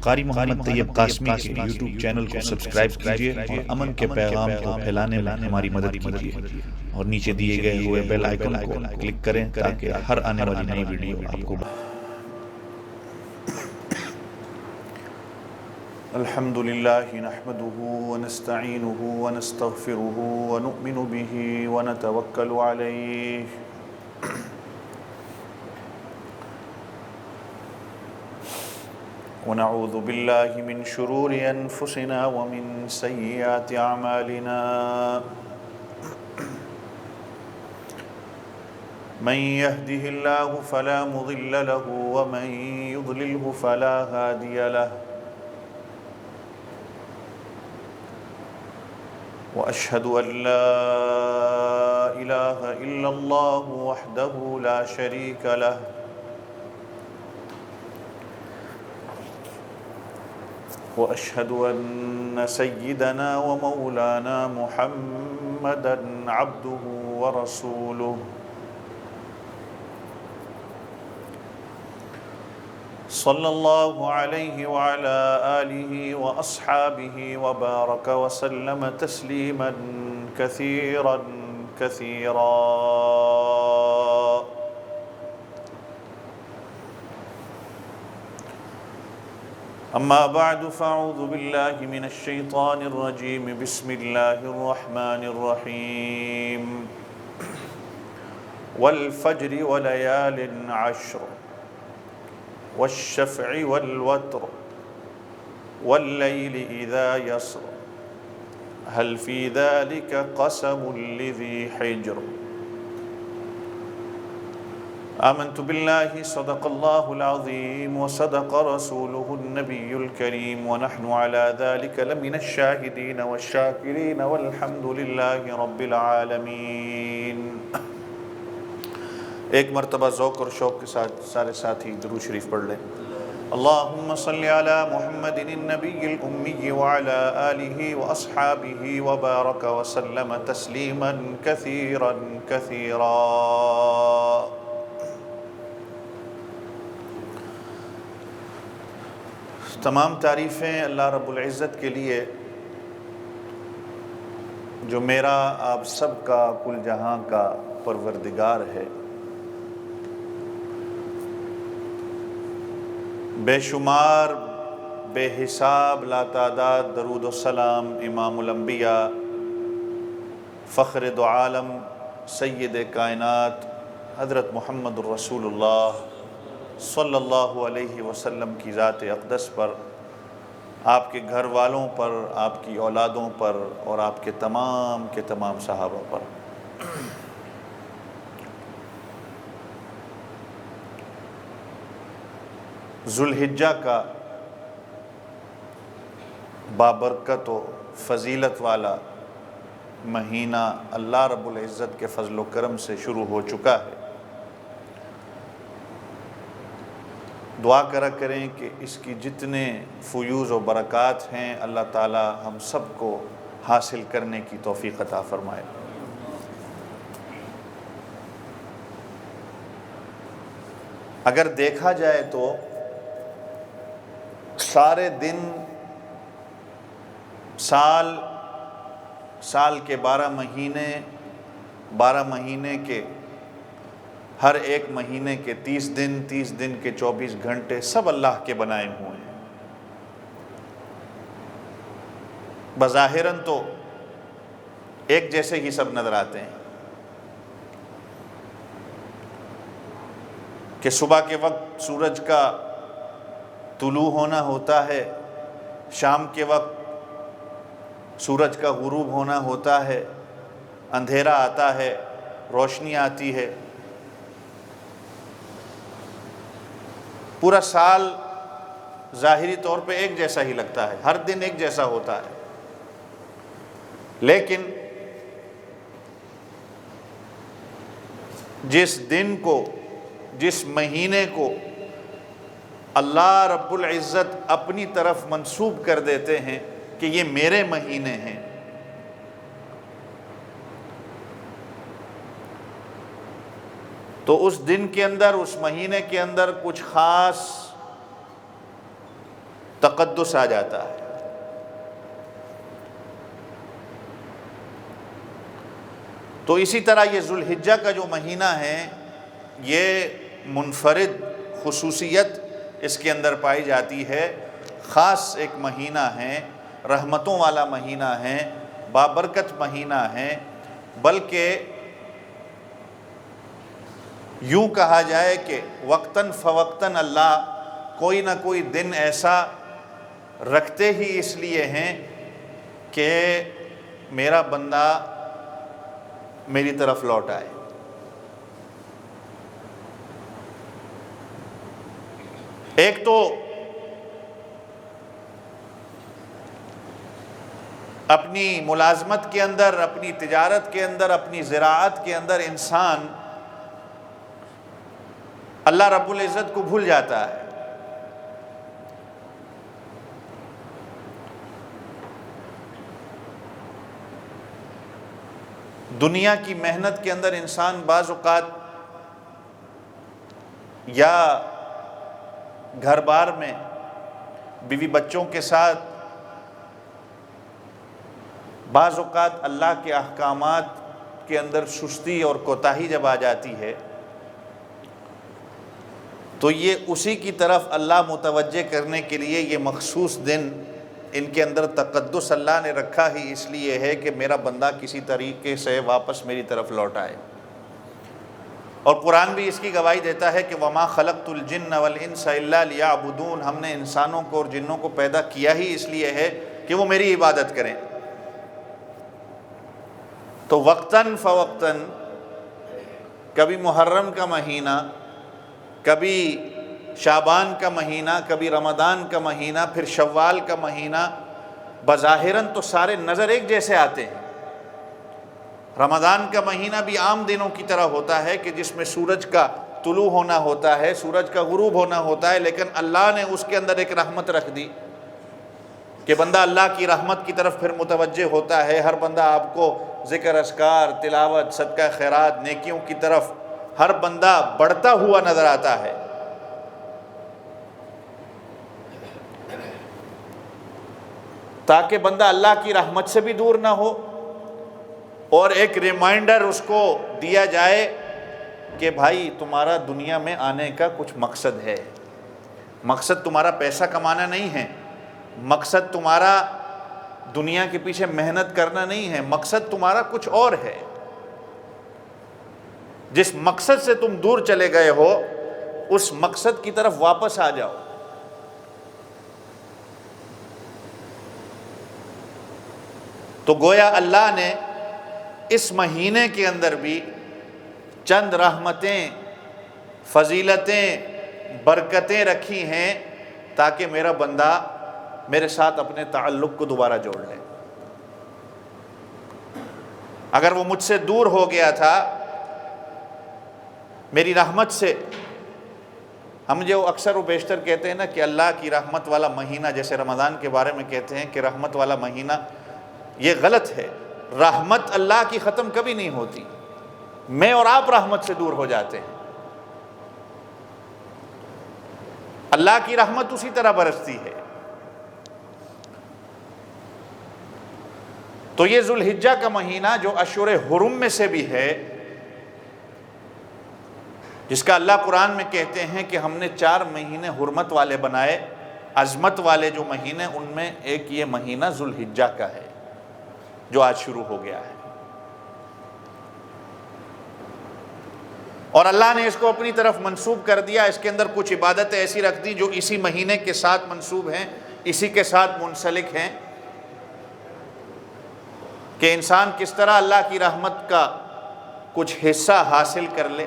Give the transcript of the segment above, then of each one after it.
قاری محمد طیب قاسمی کے YouTube channel کو سبسکرائب کیجیے اور امن کے پیغام کو پھیلانے میں ہماری مدد کیجیے اور نیچے دیے گئے ہوئے بیل آئیکن کو کلک کریں تاکہ ہر آنے والی نئی ویڈیو آپ کو الحمد لله نحمده ونستعينه ونستغفره ونؤمن به ونتوكل عليه ونعوذ بالله من شرور أنفسنا ومن سيئات أعمالنا من يهده الله فلا مضل له ومن يضلله فلا هادي له وأشهد أن لا إله إلا الله وحده لا شريك له وأشهد أن سيدنا ومولانا محمدًا عبده ورسوله صلى الله عليه وعلى آله وأصحابه وبارك وسلم تسليما كثيرا كثيرا أما بعد فأعوذ بالله من الشيطان الرجيم بسم الله الرحمن الرحيم والفجر وليال عشر والشفع والوتر والليل إذا يسر هل في ذلك قسم لذي حجر آمنت بالله صدق الله العظيم وصدق رسوله النبي الكريم ونحن على ذلك لمن الشاهدين والشاكرين والحمد لله رب العالمين۔ ایک مرتبہ ذوق اور شوق کے ساتھ سارے ساتھی درود شریف پڑھ لیں۔ اللہم صلی علی محمد النبی الأمی وعلی آلہ واصحابہ وبارک وسلم تسلیما کثیرا کثیرا۔ تمام تعریفیں اللہ رب العزت کے لیے جو میرا آپ سب کا کل جہاں کا پروردگار ہے۔ بے شمار بے حساب لا تعداد درود و سلام امام الانبیاء فخر دو عالم سید کائنات حضرت محمد الرسول اللہ صلی اللہ علیہ وسلم کی ذات اقدس پر، آپ کے گھر والوں پر، آپ کی اولادوں پر اور آپ کے تمام صحابہ پر۔ ذوالحجہ کا بابرکت و فضیلت والا مہینہ اللہ رب العزت کے فضل و کرم سے شروع ہو چکا ہے۔ دعا کرا کریں کہ اس کی جتنے فیوض و برکات ہیں اللہ تعالی ہم سب کو حاصل کرنے کی توفیق عطا فرمائے۔ اگر دیکھا جائے تو سارے دن سال کے 12 مہینے کے ہر ایک مہینے کے 30 دن کے 24 گھنٹے سب اللہ کے بنائے ہوئے ہیں۔ بظاہراً تو ایک جیسے ہی سب نظر آتے ہیں کہ صبح کے وقت سورج کا طلوع ہونا ہوتا ہے، شام کے وقت سورج کا غروب ہونا ہوتا ہے، اندھیرا آتا ہے، روشنی آتی ہے۔ پورا سال ظاہری طور پہ ایک جیسا ہی لگتا ہے، ہر دن ایک جیسا ہوتا ہے، لیکن جس دن کو، جس مہینے کو اللہ رب العزت اپنی طرف منسوب کر دیتے ہیں کہ یہ میرے مہینے ہیں، تو اس دن کے اندر، اس مہینے کے اندر کچھ خاص تقدس آ جاتا ہے۔ تو اسی طرح یہ ذوالحجہ کا جو مہینہ ہے یہ منفرد خصوصیت اس کے اندر پائی جاتی ہے، خاص ایک مہینہ ہے، رحمتوں والا مہینہ ہے، بابرکت مہینہ ہے، بلکہ یوں کہا جائے کہ وقتاً فوقتاً اللہ کوئی نہ کوئی دن ایسا رکھتے ہی اس لیے ہیں کہ میرا بندہ میری طرف لوٹ آئے۔ ایک تو اپنی ملازمت کے اندر، اپنی تجارت کے اندر، اپنی زراعت کے اندر انسان اللہ رب العزت کو بھول جاتا ہے۔ دنیا کی محنت کے اندر انسان بعض اوقات یا گھر بار میں بیوی بچوں کے ساتھ بعض اوقات اللہ کے احکامات کے اندر سستی اور کوتاہی جب آ جاتی ہے تو یہ اسی کی طرف اللہ متوجہ کرنے کے لیے یہ مخصوص دن ان کے اندر تقدس اللہ نے رکھا ہی اس لیے ہے کہ میرا بندہ کسی طریقے سے واپس میری طرف لوٹ آئے۔ اور قرآن بھی اس کی گواہی دیتا ہے کہ وَمَا خَلَقْتُ الْجِنَّ وَالْإِنسَ إِلَّا لِيَعْبُدُونَ، ہم نے انسانوں کو اور جنوں کو پیدا کیا ہی اس لیے ہے کہ وہ میری عبادت کریں۔ تو وقتاً فوقتاً کبھی محرم کا مہینہ، کبھی شعبان کا مہینہ، کبھی رمضان کا مہینہ، پھر شوال کا مہینہ، بظاہراً تو سارے نظر ایک جیسے آتے ہیں۔ رمضان کا مہینہ بھی عام دنوں کی طرح ہوتا ہے کہ جس میں سورج کا طلوع ہونا ہوتا ہے، سورج کا غروب ہونا ہوتا ہے، لیکن اللہ نے اس کے اندر ایک رحمت رکھ دی کہ بندہ اللہ کی رحمت کی طرف پھر متوجہ ہوتا ہے۔ ہر بندہ آپ کو ذکر اذکار، تلاوت، صدقہ خیرات، نیکیوں کی طرف ہر بندہ بڑھتا ہوا نظر آتا ہے۔ تاکہ بندہ اللہ کی رحمت سے بھی دور نہ ہو، اور ایک ریمائنڈر اس کو دیا جائے کہ بھائی تمہارا دنیا میں آنے کا کچھ مقصد ہے۔ مقصد تمہارا پیسہ کمانا نہیں ہے، مقصد تمہارا دنیا کے پیچھے محنت کرنا نہیں ہے، مقصد تمہارا کچھ اور ہے۔ جس مقصد سے تم دور چلے گئے ہو اس مقصد کی طرف واپس آ جاؤ۔ تو گویا اللہ نے اس مہینے کے اندر بھی چند رحمتیں، فضیلتیں، برکتیں رکھی ہیں تاکہ میرا بندہ میرے ساتھ اپنے تعلق کو دوبارہ جوڑ لے۔ اگر وہ مجھ سے دور ہو گیا تھا میری رحمت سے، ہم جو اکثر و بیشتر کہتے ہیں نا کہ اللہ کی رحمت والا مہینہ، جیسے رمضان کے بارے میں کہتے ہیں کہ رحمت والا مہینہ، یہ غلط ہے۔ رحمت اللہ کی ختم کبھی نہیں ہوتی، میں اور آپ رحمت سے دور ہو جاتے ہیں۔ اللہ کی رحمت اسی طرح برستی ہے۔ تو یہ ذوالحجہ کا مہینہ جو اشہر حرم میں سے بھی ہے، جس کا اللہ قرآن میں کہتے ہیں کہ ہم نے 4 مہینے حرمت والے بنائے، عظمت والے جو مہینے، ان میں ایک یہ مہینہ ذوالحجہ کا ہے جو آج شروع ہو گیا ہے۔ اور اللہ نے اس کو اپنی طرف منسوب کر دیا، اس کے اندر کچھ عبادتیں ایسی رکھ دی جو اسی مہینے کے ساتھ منسوب ہیں، اسی کے ساتھ منسلک ہیں، کہ انسان کس طرح اللہ کی رحمت کا کچھ حصہ حاصل کر لے۔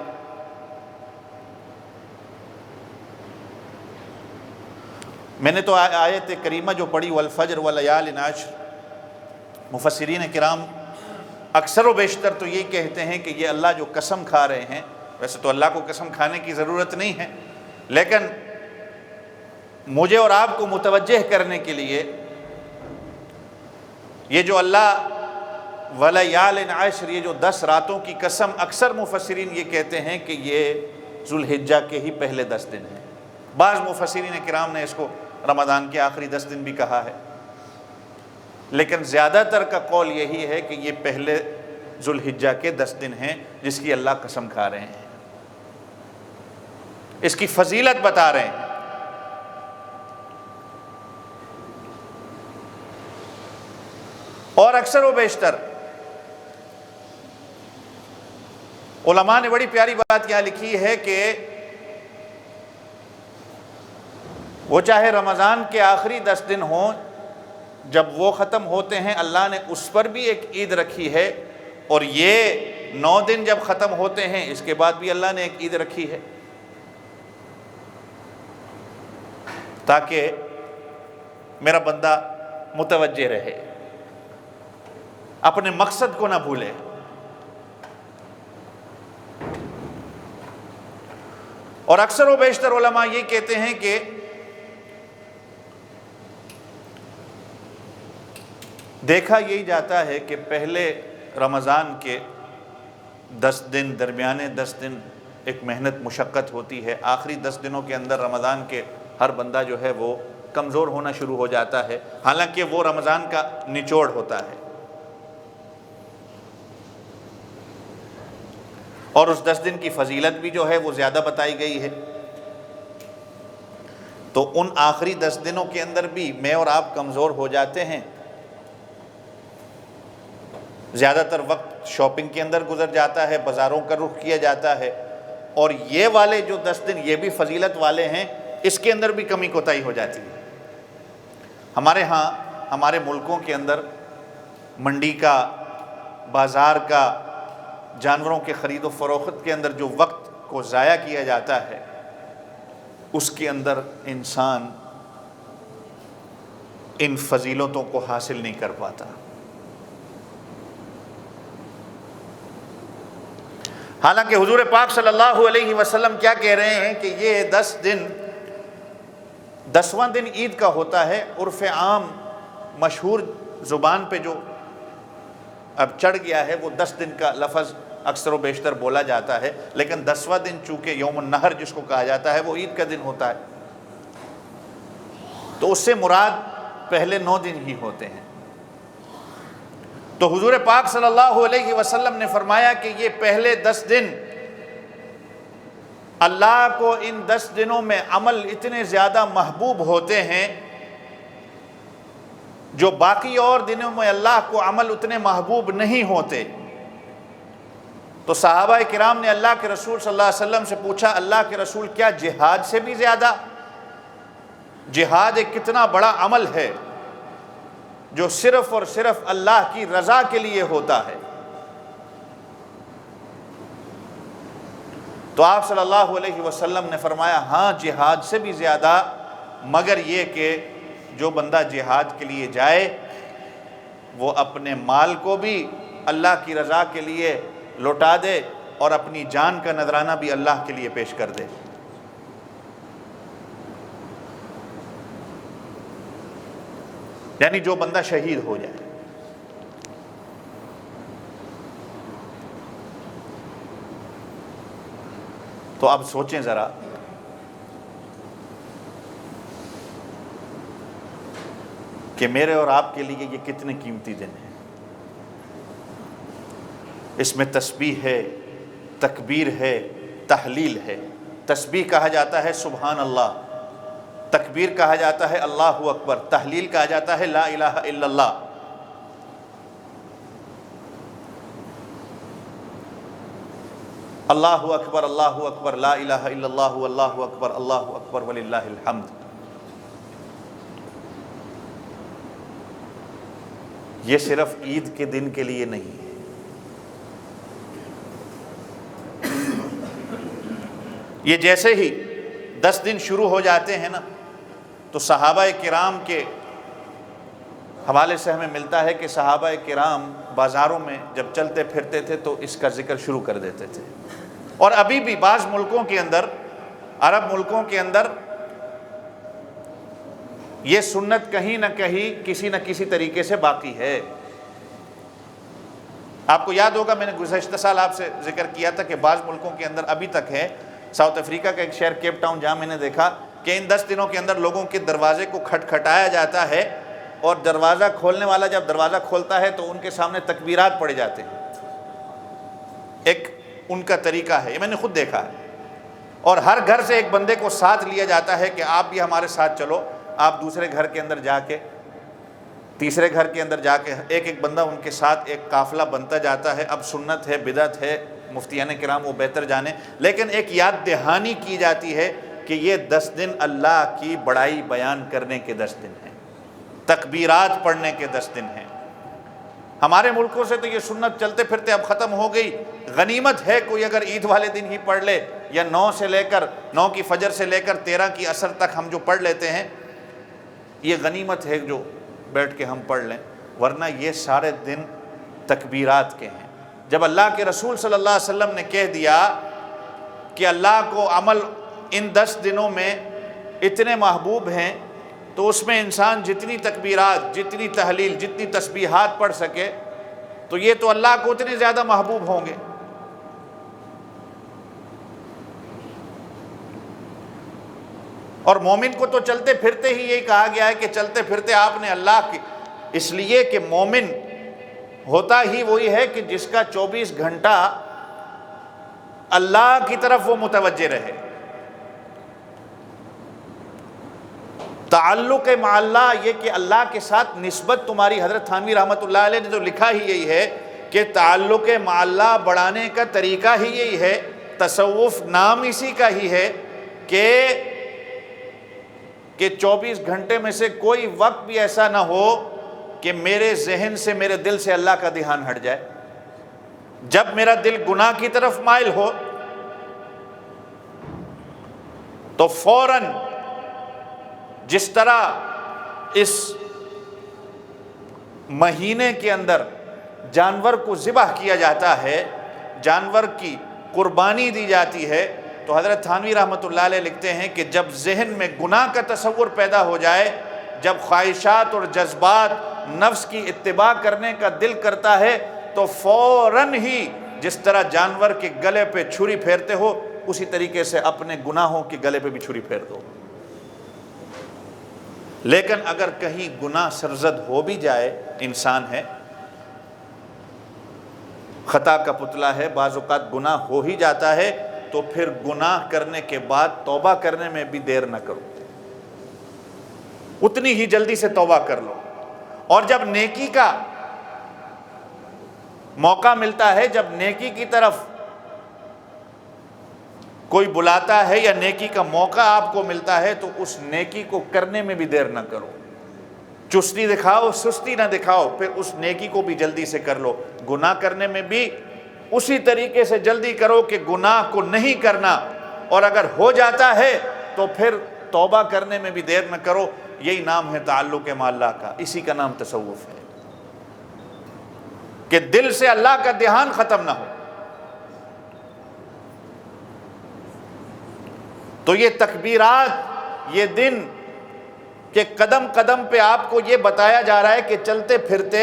میں نے تو آیت کریمہ جو پڑھی والفجر ولیال عشر، مفسرین کرام اکثر و بیشتر تو یہ کہتے ہیں کہ یہ اللہ جو قسم کھا رہے ہیں، ویسے تو اللہ کو قسم کھانے کی ضرورت نہیں ہے، لیکن مجھے اور آپ کو متوجہ کرنے کے لیے یہ جو اللہ ولیال عشر، یہ جو 10 راتوں کی قسم، اکثر مفسرین یہ کہتے ہیں کہ یہ ذوالحجہ کے ہی پہلے 10 دن ہیں۔ بعض مفسرین کرام نے اس کو رمضان کے آخری 10 دن بھی کہا ہے، لیکن زیادہ تر کا قول یہی ہے کہ یہ پہلے ذوالحجہ کے 10 دن ہیں جس کی اللہ قسم کھا رہے ہیں، اس کی فضیلت بتا رہے ہیں۔ اور اکثر و بیشتر علماء نے بڑی پیاری بات یہاں لکھی ہے کہ وہ چاہے رمضان کے آخری 10 دن ہوں، جب وہ ختم ہوتے ہیں اللہ نے اس پر بھی ایک عید رکھی ہے، اور یہ 9 دن جب ختم ہوتے ہیں اس کے بعد بھی اللہ نے ایک عید رکھی ہے، تاکہ میرا بندہ متوجہ رہے، اپنے مقصد کو نہ بھولے۔ اور اکثر و بیشتر علماء یہ کہتے ہیں کہ دیکھا یہی جاتا ہے کہ پہلے رمضان کے 10 دن، درمیانے 10 دن ایک محنت مشقت ہوتی ہے، آخری 10 دنوں کے اندر رمضان کے ہر بندہ جو ہے وہ کمزور ہونا شروع ہو جاتا ہے، حالانکہ وہ رمضان کا نچوڑ ہوتا ہے، اور اس 10 دن کی فضیلت بھی جو ہے وہ زیادہ بتائی گئی ہے۔ تو ان آخری 10 دنوں کے اندر بھی میں اور آپ کمزور ہو جاتے ہیں، زیادہ تر وقت شاپنگ کے اندر گزر جاتا ہے، بازاروں کا رخ کیا جاتا ہے، اور یہ والے جو 10 دن یہ بھی فضیلت والے ہیں، اس کے اندر بھی کمی کوتاہی ہو جاتی ہے۔ ہمارے ہاں ہمارے ملکوں کے اندر منڈی کا، بازار کا، جانوروں کے خرید و فروخت کے اندر جو وقت کو ضائع کیا جاتا ہے، اس کے اندر انسان ان فضیلتوں کو حاصل نہیں کر پاتا۔ حالانکہ حضور پاک صلی اللہ علیہ وسلم کیا کہہ رہے ہیں کہ یہ 10 دن، 10واں دن عید کا ہوتا ہے، عرف عام مشہور زبان پہ جو اب چڑھ گیا ہے وہ 10 دن کا لفظ اکثر و بیشتر بولا جاتا ہے، لیکن 10واں دن چونکہ یوم النحر جس کو کہا جاتا ہے وہ عید کا دن ہوتا ہے، تو اس سے مراد پہلے 9 دن ہی ہوتے ہیں۔ تو حضور پاک صلی اللہ علیہ وسلم نے فرمایا کہ یہ پہلے 10 دن اللہ کو ان 10 دنوں میں عمل اتنے زیادہ محبوب ہوتے ہیں جو باقی اور دنوں میں اللہ کو عمل اتنے محبوب نہیں ہوتے۔ تو صحابہ کرام نے اللہ کے رسول صلی اللہ علیہ وسلم سے پوچھا، اللہ کے رسول کیا جہاد سے بھی زیادہ؟ جہاد ایک کتنا بڑا عمل ہے جو صرف اور صرف اللہ کی رضا کے لیے ہوتا ہے۔ تو آپ صلی اللہ علیہ وسلم نے فرمایا ہاں جہاد سے بھی زیادہ، مگر یہ کہ جو بندہ جہاد کے لیے جائے وہ اپنے مال کو بھی اللہ کی رضا کے لیے لوٹا دے اور اپنی جان کا نذرانہ بھی اللہ کے لیے پیش کر دے۔ یعنی جو بندہ شہید ہو جائے۔ تو اب سوچیں ذرا، کہ میرے اور آپ کے لیے یہ کتنے قیمتی دن ہیں۔ اس میں تسبیح ہے، تکبیر ہے، تحلیل ہے۔ تسبیح کہا جاتا ہے سبحان اللہ، تکبیر کہا جاتا ہے اللہ اکبر، تحلیل کہا جاتا ہے لا الہ الا اللہ۔ اللہ اکبر لا الہ الا اللہ اللہ اکبر وللہ الحمد۔ یہ صرف عید کے دن کے لیے نہیں ہے، یہ جیسے ہی 10 دن شروع ہو جاتے ہیں نا تو صحابہ کرام کے حوالے سے ہمیں ملتا ہے کہ صحابہ کرام بازاروں میں جب چلتے پھرتے تھے تو اس کا ذکر شروع کر دیتے تھے، اور ابھی بھی بعض ملکوں کے اندر، عرب ملکوں کے اندر یہ سنت کہیں نہ کہیں کسی نہ کسی طریقے سے باقی ہے۔ آپ کو یاد ہوگا میں نے گزشتہ سال آپ سے ذکر کیا تھا کہ بعض ملکوں کے اندر ابھی تک ہے۔ ساؤتھ افریقہ کا ایک شہر کیپ ٹاؤن، جہاں میں نے دیکھا کہ ان 10 دنوں کے اندر لوگوں کے دروازے کو کھٹکھٹایا جاتا ہے، اور دروازہ کھولنے والا جب دروازہ کھولتا ہے تو ان کے سامنے تکبیرات پڑے جاتے ہیں۔ ایک ان کا طریقہ ہے، یہ میں نے خود دیکھا ہے۔ اور ہر گھر سے ایک بندے کو ساتھ لیا جاتا ہے کہ آپ بھی ہمارے ساتھ چلو، آپ دوسرے گھر کے اندر جا کے، تیسرے گھر کے اندر جا کے ایک ایک بندہ ان کے ساتھ ایک قافلہ بنتا جاتا ہے۔ اب سنت ہے، بدعت ہے، مفتیان کرام وہ بہتر جانے، لیکن ایک یاد دہانی کی جاتی ہے کہ یہ 10 دن اللہ کی بڑائی بیان کرنے کے 10 دن ہیں، تکبیرات پڑھنے کے 10 دن ہیں۔ ہمارے ملکوں سے تو یہ سنت چلتے پھرتے اب ختم ہو گئی۔ غنیمت ہے کوئی اگر عید والے دن ہی پڑھ لے، یا 9 کی فجر سے لے کر 13 کی عصر تک ہم جو پڑھ لیتے ہیں، یہ غنیمت ہے جو بیٹھ کے ہم پڑھ لیں، ورنہ یہ سارے دن تکبیرات کے ہیں۔ جب اللہ کے رسول صلی اللہ علیہ وسلم نے کہہ دیا کہ اللہ کو عمل ان 10 دنوں میں اتنے محبوب ہیں، تو اس میں انسان جتنی تکبیرات، جتنی تحلیل، جتنی تسبیحات پڑھ سکے، تو یہ تو اللہ کو اتنے زیادہ محبوب ہوں گے۔ اور مومن کو تو چلتے پھرتے ہی یہی کہا گیا ہے کہ چلتے پھرتے آپ نے اللہ کی، اس لیے کہ مومن ہوتا ہی وہی ہے کہ جس کا 24 گھنٹہ اللہ کی طرف وہ متوجہ رہے۔ تعلق مع اللہ، یہ کہ اللہ کے ساتھ نسبت تمہاری، حضرت تھانوی رحمۃ اللہ علیہ نے تو لکھا ہی یہی ہے کہ تعلق مع اللہ بڑھانے کا طریقہ ہی یہی ہے، تصوف نام اسی کا ہی ہے کہ 24 گھنٹے میں سے کوئی وقت بھی ایسا نہ ہو کہ میرے ذہن سے، میرے دل سے اللہ کا دھیان ہٹ جائے۔ جب میرا دل گناہ کی طرف مائل ہو تو فوراً، جس طرح اس مہینے کے اندر جانور کو ذبح کیا جاتا ہے، جانور کی قربانی دی جاتی ہے، تو حضرت تھانوی رحمۃ اللہ علیہ لکھتے ہیں کہ جب ذہن میں گناہ کا تصور پیدا ہو جائے، جب خواہشات اور جذبات، نفس کی اتباع کرنے کا دل کرتا ہے، تو فوراً ہی جس طرح جانور کے گلے پہ چھری پھیرتے ہو، اسی طریقے سے اپنے گناہوں کے گلے پہ بھی چھری پھیر دو۔ لیکن اگر کہیں گناہ سرزد ہو بھی جائے، انسان ہے، خطا کا پتلا ہے، بعض اوقات گناہ ہو ہی جاتا ہے، تو پھر گناہ کرنے کے بعد توبہ کرنے میں بھی دیر نہ کرو، اتنی ہی جلدی سے توبہ کر لو۔ اور جب نیکی کا موقع ملتا ہے، جب نیکی کی طرف کوئی بلاتا ہے یا نیکی کا موقع آپ کو ملتا ہے، تو اس نیکی کو کرنے میں بھی دیر نہ کرو، چستی دکھاؤ، سستی نہ دکھاؤ، پھر اس نیکی کو بھی جلدی سے کر لو۔ گناہ کرنے میں بھی اسی طریقے سے جلدی کرو کہ گناہ کو نہیں کرنا، اور اگر ہو جاتا ہے تو پھر توبہ کرنے میں بھی دیر نہ کرو۔ یہی نام ہے تعلق مع اللہ کا، اسی کا نام تصوف ہے، کہ دل سے اللہ کا دھیان ختم نہ ہو۔ تو یہ تکبیرات، یہ دن کہ قدم قدم پہ آپ کو یہ بتایا جا رہا ہے کہ چلتے پھرتے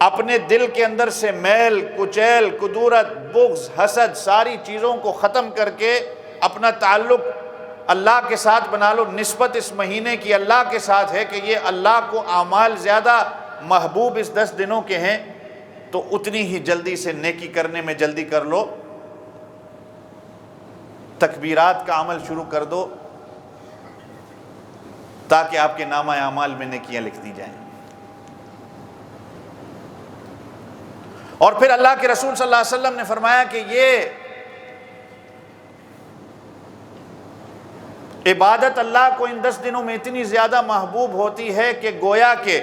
اپنے دل کے اندر سے میل، کچیل، کدورت، بغض، حسد، ساری چیزوں کو ختم کر کے اپنا تعلق اللہ کے ساتھ بنا لو۔ نسبت اس مہینے کی اللہ کے ساتھ ہے کہ یہ اللہ کو اعمال زیادہ محبوب اس 10 دنوں کے ہیں، تو اتنی ہی جلدی سے نیکی کرنے میں جلدی کر لو، تکبیرات کا عمل شروع کر دو، تاکہ آپ کے نامہ اعمال میں نیکیاں لکھ دی جائیں۔ اور پھر اللہ کے رسول صلی اللہ علیہ وسلم نے فرمایا کہ یہ عبادت اللہ کو ان 10 دنوں میں اتنی زیادہ محبوب ہوتی ہے کہ گویا کہ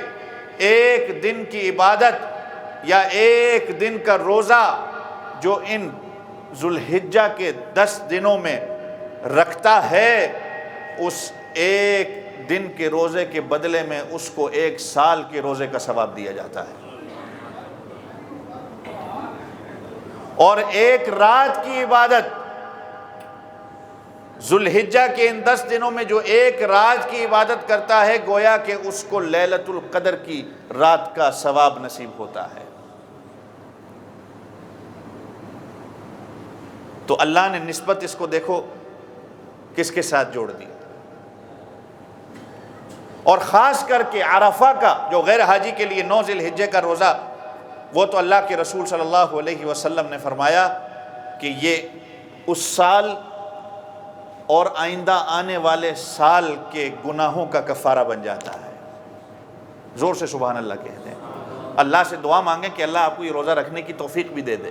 ایک دن کی عبادت یا ایک دن کا روزہ جو ان ذوالحجہ کے 10 دنوں میں رکھتا ہے، اس ایک دن کے روزے کے بدلے میں اس کو 1 سال کے روزے کا ثواب دیا جاتا ہے۔ اور ایک رات کی عبادت ذوالحجہ کے ان 10 دنوں میں جو ایک رات کی عبادت کرتا ہے، گویا کہ اس کو لیلۃ القدر کی رات کا ثواب نصیب ہوتا ہے۔ تو اللہ نے نسبت اس کو دیکھو کس کے ساتھ جوڑ دیا. اور خاص کر کے عرفہ کا جو غیر حاجی کے لیے 9 ذی الحجہ کا روزہ، وہ تو اللہ کے رسول صلی اللہ علیہ وسلم نے فرمایا کہ یہ اس سال اور آئندہ آنے والے سال کے گناہوں کا کفارہ بن جاتا ہے. زور سے سبحان اللہ کہتے ہیں. اللہ سے دعا مانگیں کہ اللہ آپ کو یہ روزہ رکھنے کی توفیق بھی دے دے.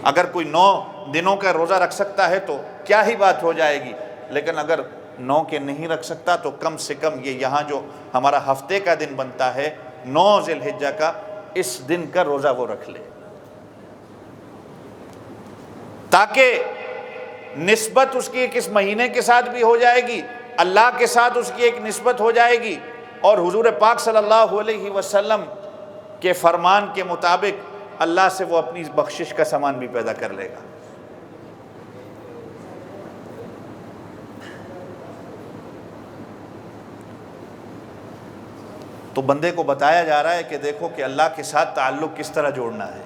اگر کوئی 9 دنوں کا روزہ رکھ سکتا ہے تو کیا ہی بات ہو جائے گی، لیکن اگر 9 کے نہیں رکھ سکتا تو کم سے کم یہ یہاں جو ہمارا ہفتے کا دن بنتا ہے 9 ذی الحجہ کا، اس دن کا روزہ وہ رکھ لے، تاکہ نسبت اس کی ایک اس مہینے کے ساتھ بھی ہو جائے گی، اللہ کے ساتھ اس کی ایک نسبت ہو جائے گی، اور حضور پاک صلی اللہ علیہ وسلم کے فرمان کے مطابق اللہ سے وہ اپنی بخشش کا سامان بھی پیدا کر لے گا. تو بندے کو بتایا جا رہا ہے کہ دیکھو کہ اللہ کے ساتھ تعلق کس طرح جوڑنا ہے،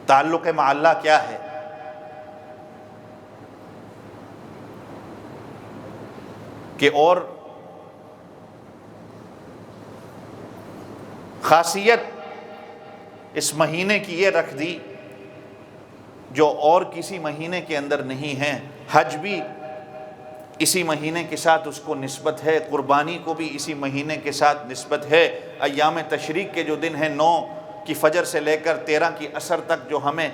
تعلق مع اللہ کیا ہے. کہ اور خاصیت اس مہینے کی یہ رکھ دی جو اور کسی مہینے کے اندر نہیں ہے. حج بھی اسی مہینے کے ساتھ اس کو نسبت ہے، قربانی کو بھی اسی مہینے کے ساتھ نسبت ہے. ایام تشریق کے جو دن ہیں 9 کی فجر سے لے کر 13 کی عصر تک جو ہمیں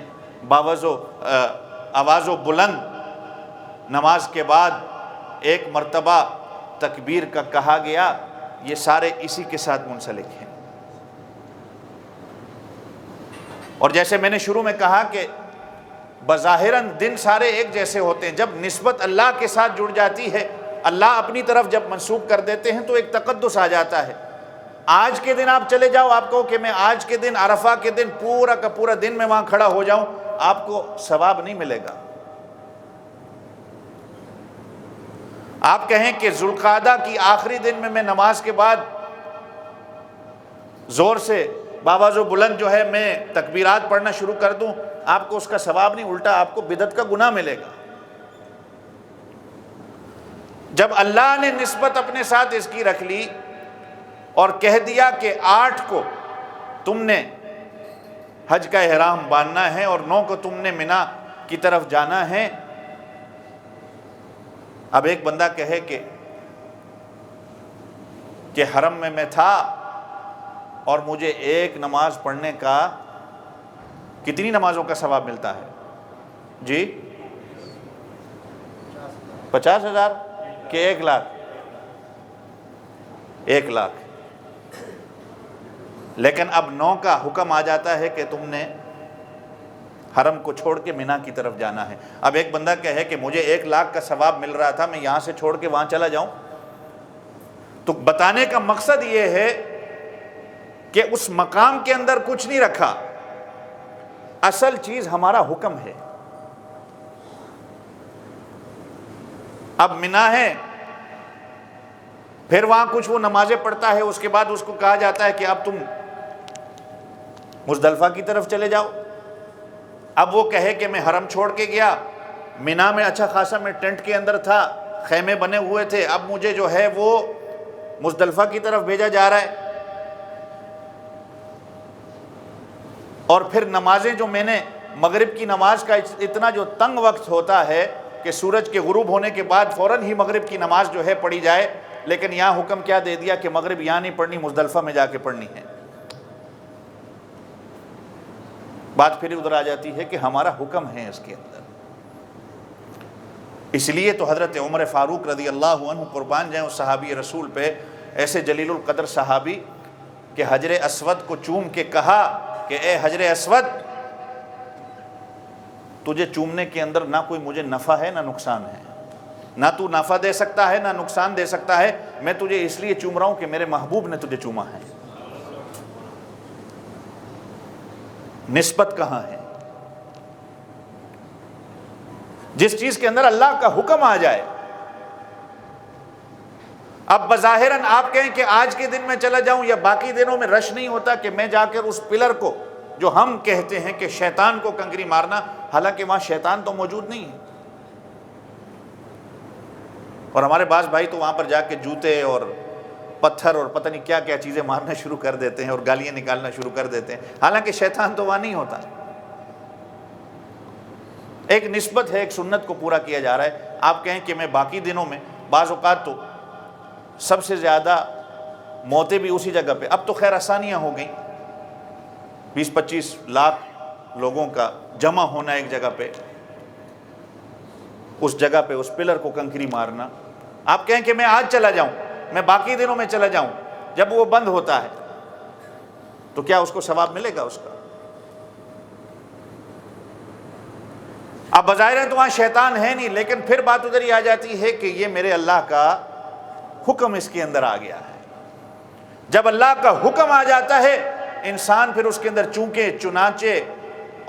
آواز و بلند نماز کے بعد ایک مرتبہ تکبیر کا کہا گیا، یہ سارے اسی کے ساتھ منسلک ہیں. اور جیسے میں نے شروع میں کہا کہ بظاہراً دن سارے ایک جیسے ہوتے ہیں، جب نسبت اللہ کے ساتھ جڑ جاتی ہے، اللہ اپنی طرف جب منسوب کر دیتے ہیں تو ایک تقدس آ جاتا ہے. آج کے دن آپ چلے جاؤ، آپ کہو کہ میں آج کے دن عرفہ کے دن پورا کا پورا دن میں وہاں کھڑا ہو جاؤں، آپ کو ثواب نہیں ملے گا. آپ کہیں کہ ذوالقعدہ کی آخری دن میں نماز کے بعد زور سے باواز و بلند جو ہے میں تکبیرات پڑھنا شروع کر دوں، آپ کو اس کا ثواب نہیں، الٹا آپ کو بدعت کا گناہ ملے گا. جب اللہ نے نسبت اپنے ساتھ اس کی رکھ لی اور کہہ دیا کہ 8 کو تم نے حج کا احرام باندھنا ہے اور 9 کو تم نے منی کی طرف جانا ہے. اب ایک بندہ کہے کہ حرم میں تھا اور مجھے ایک نماز پڑھنے کا کتنی نمازوں کا ثواب ملتا ہے جی؟ 50,000 کہ 1 لاکھ؟ 1 لاکھ. لیکن اب 9 کا حکم آ جاتا ہے کہ تم نے حرم کو چھوڑ کے منی کی طرف جانا ہے. اب ایک بندہ کہے کہ مجھے 1 لاکھ کا ثواب مل رہا تھا، میں یہاں سے چھوڑ کے وہاں چلا جاؤں. تو بتانے کا مقصد یہ ہے کہ اس مقام کے اندر کچھ نہیں رکھا، اصل چیز ہمارا حکم ہے. اب منی ہے، پھر وہاں کچھ وہ نمازیں پڑھتا ہے، اس کے بعد اس کو کہا جاتا ہے کہ اب تم مزدلفہ کی طرف چلے جاؤ. اب وہ کہے کہ میں حرم چھوڑ کے گیا، منی میں اچھا خاصا میں ٹینٹ کے اندر تھا، خیمے بنے ہوئے تھے، اب مجھے جو ہے وہ مزدلفہ کی طرف بھیجا جا رہا ہے. اور پھر نمازیں جو میں نے مغرب کی نماز کا اتنا جو تنگ وقت ہوتا ہے کہ سورج کے غروب ہونے کے بعد فوراً ہی مغرب کی نماز جو ہے پڑھی جائے، لیکن یہاں حکم کیا دے دیا کہ مغرب یہاں نہیں پڑھنی، مزدلفہ میں جا کے پڑھنی ہے. بات پھر ادھر آ جاتی ہے کہ ہمارا حکم ہے اس کے اندر. اس لیے تو حضرت عمر فاروق رضی اللہ عنہ قربان جائیں اس صحابی رسول پہ، ایسے جلیل القدر صحابی کہ حجر اسود کو چوم کے کہا کہ اے حجر اسود، تجھے چومنے کے اندر نہ کوئی مجھے نفع ہے نہ نقصان ہے، نہ تو نفع دے سکتا ہے نہ نقصان دے سکتا ہے، میں تجھے اس لیے چوم رہا ہوں کہ میرے محبوب نے تجھے چوما ہے. نسبت کہاں ہے؟ جس چیز کے اندر اللہ کا حکم آ جائے. اب بظاہراً آپ کہیں کہ آج کے دن میں چلا جاؤں یا باقی دنوں میں رش نہیں ہوتا کہ میں جا کر اس پلر کو جو ہم کہتے ہیں کہ شیطان کو کنکری مارنا، حالانکہ وہاں شیطان تو موجود نہیں ہے. اور ہمارے بعض بھائی تو وہاں پر جا کے جوتے اور پتھر اور پتہ نہیں کیا کیا چیزیں مارنا شروع کر دیتے ہیں اور گالیاں نکالنا شروع کر دیتے ہیں، حالانکہ شیطان تو وہاں نہیں ہوتا۔ ایک نسبت ہے، ایک سنت کو پورا کیا جا رہا ہے۔ آپ کہیں کہ میں باقی دنوں میں، بعض اوقات تو سب سے زیادہ موتیں بھی اسی جگہ پہ، اب تو خیر آسانیاں ہو گئیں، 20-25 لاکھ لوگوں کا جمع ہونا ایک جگہ پہ، اس جگہ پہ اس پلر کو کنکری مارنا۔ آپ کہیں کہ میں آج چلا جاؤں، میں باقی دنوں میں چلا جاؤں، جب وہ بند ہوتا ہے تو کیا اس کو ثواب ملے گا اس کا؟ اب بظاہر ہے تو وہاں شیطان ہے نہیں، لیکن پھر بات ادھر ہی آ جاتی ہے کہ یہ میرے اللہ کا حکم اس کے اندر آ گیا ہے۔ جب اللہ کا حکم آ جاتا ہے، انسان پھر اس کے اندر چنانچہ